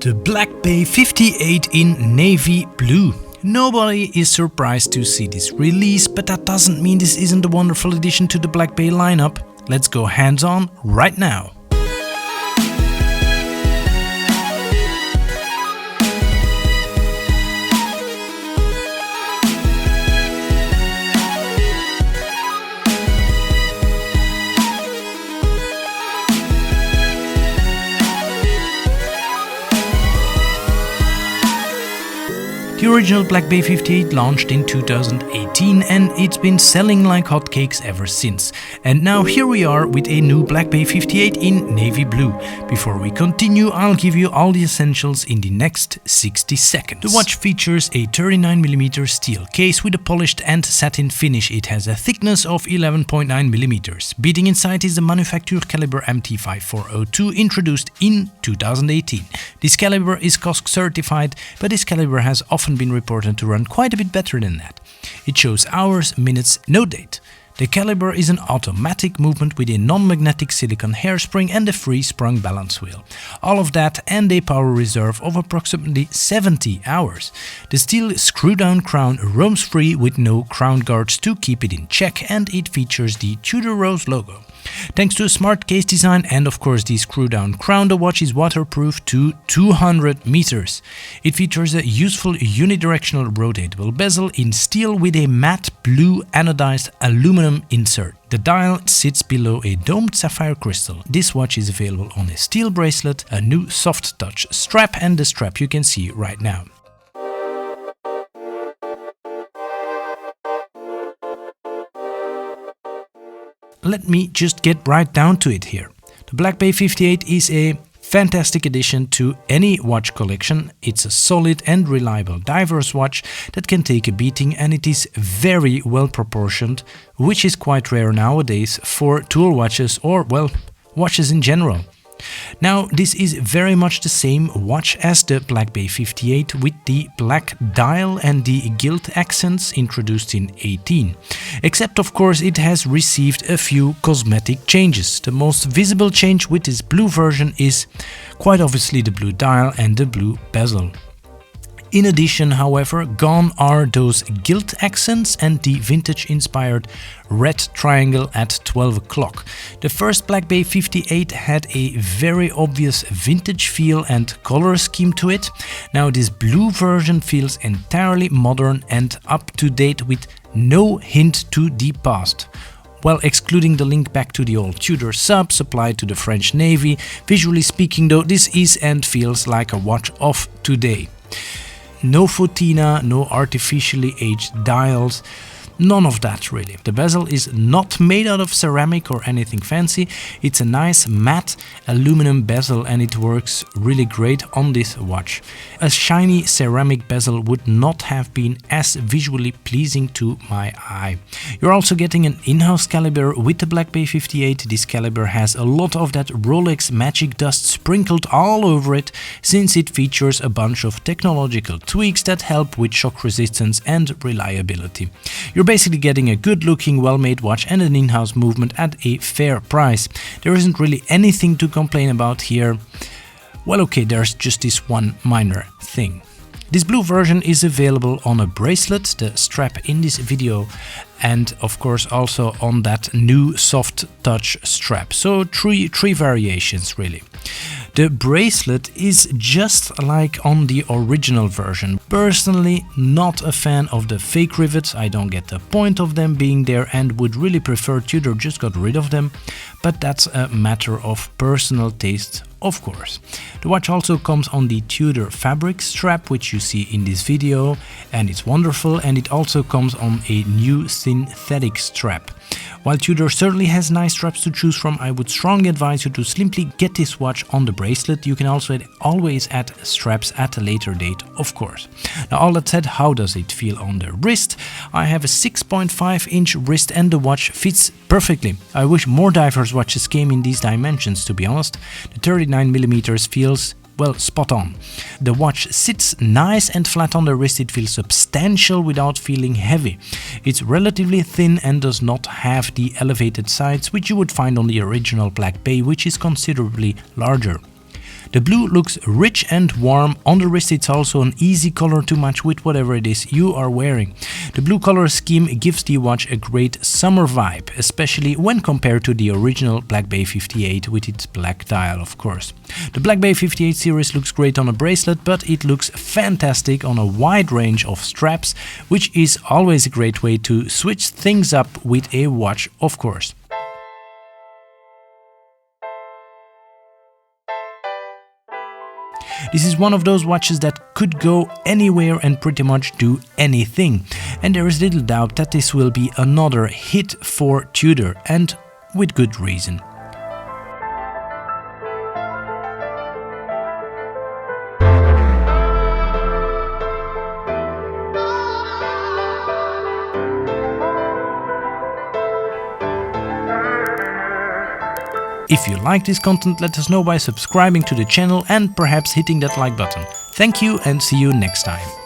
The Blakc Bay 58 in navy blue. Nobody is surprised to see this release, but that doesn't mean this isn't a wonderful addition to the Blakc Bay lineup. Let's go hands-on right now. The original Blakc Bay 58 launched in 2018 and it's been selling like hotcakes ever since. And now here we are with a new Blakc Bay 58 in navy blue. Before we continue, I'll give you all the essentials in the next 60 seconds. The watch features a 39mm steel case with a polished and satin finish. It has a thickness of 11.9mm. Beating inside is the manufacturer caliber MT5402 introduced in 2018. This caliber is COSC certified, but this caliber has often been reported to run quite a bit better than that. It shows hours, minutes, no date. The caliber is an automatic movement with a non-magnetic silicone hairspring and a free-sprung balance wheel. All of that and a power reserve of approximately 70 hours. The steel screw-down crown roams free with no crown guards to keep it in check, and it features the Tudor Rose logo. Thanks to a smart case design and of course the screw-down crown, the watch is waterproof to 200 meters. It features a useful unidirectional rotatable bezel in steel with a matte blue anodized aluminum insert. The dial sits below a domed sapphire crystal. This watch is available on a steel bracelet, a new soft touch strap, and the strap you can see right now. Let me just get right down to it here. The Blakc Bay 58 is a fantastic addition to any watch collection. It's a solid and reliable diverse watch that can take a beating, and it is very well proportioned, which is quite rare nowadays for tool watches or, well, watches in general. Now, this is very much the same watch as the Blakc Bay 58 with the black dial and the gilt accents introduced in 18. Except of course it has received a few cosmetic changes. The most visible change with this blue version is quite obviously the blue dial and the blue bezel. In addition, however, gone are those gilt accents and the vintage-inspired red triangle at 12 o'clock. The first Blakc Bay 58 had a very obvious vintage feel and color scheme to it. Now this blue version feels entirely modern and up to date with no hint to the past. Well, excluding the link back to the old Tudor sub supplied to the French Navy, visually speaking though, this is and feels like a watch of today. No fautina, no artificially aged dials, none of that really. The bezel is not made out of ceramic or anything fancy. It's a nice matte aluminum bezel and it works really great on this watch. A shiny ceramic bezel would not have been as visually pleasing to my eye. You're also getting an in-house caliber with the Blakc Bay 58. This caliber has a lot of that Rolex magic dust sprinkled all over it, since it features a bunch of technological tweaks that help with shock resistance and reliability. You're basically getting a good-looking, well-made watch and an in-house movement at a fair price. There isn't really anything to complain about here. Well, okay, there's just this one minor thing. This blue version is available on a bracelet, the strap in this video, and of course also on that new soft touch strap. So three variations really. The bracelet is just like on the original version. Personally, not a fan of the fake rivets. I don't get the point of them being there and would really prefer Tudor just got rid of them, but that's a matter of personal taste, of course. The watch also comes on the Tudor fabric strap, which you see in this video, and it's wonderful, and it also comes on a new synthetic strap. While Tudor certainly has nice straps to choose from, I would strongly advise you to simply get this watch on the bracelet. You can also always add straps at a later date, of course. Now, all that said, how does it feel on the wrist? I have a 6.5-inch wrist and the watch fits perfectly. I wish more diverse watches came in these dimensions, to be honest. The 39mm feels, well, spot on. The watch sits nice and flat on the wrist. It feels substantial without feeling heavy. It's relatively thin and does not have the elevated sides which you would find on the original Blakc Bay, which is considerably larger. The blue looks rich and warm. On the wrist it's also an easy color to match with whatever it is you are wearing. The blue color scheme gives the watch a great summer vibe, especially when compared to the original Blakc Bay 58 with its black dial, of course. The Blakc Bay 58 series looks great on a bracelet, but it looks fantastic on a wide range of straps, which is always a great way to switch things up with a watch, of course. This is one of those watches that could go anywhere and pretty much do anything. And there is little doubt that this will be another hit for Tudor, and with good reason. If you like this content, let us know by subscribing to the channel and perhaps hitting that like button. Thank you and see you next time.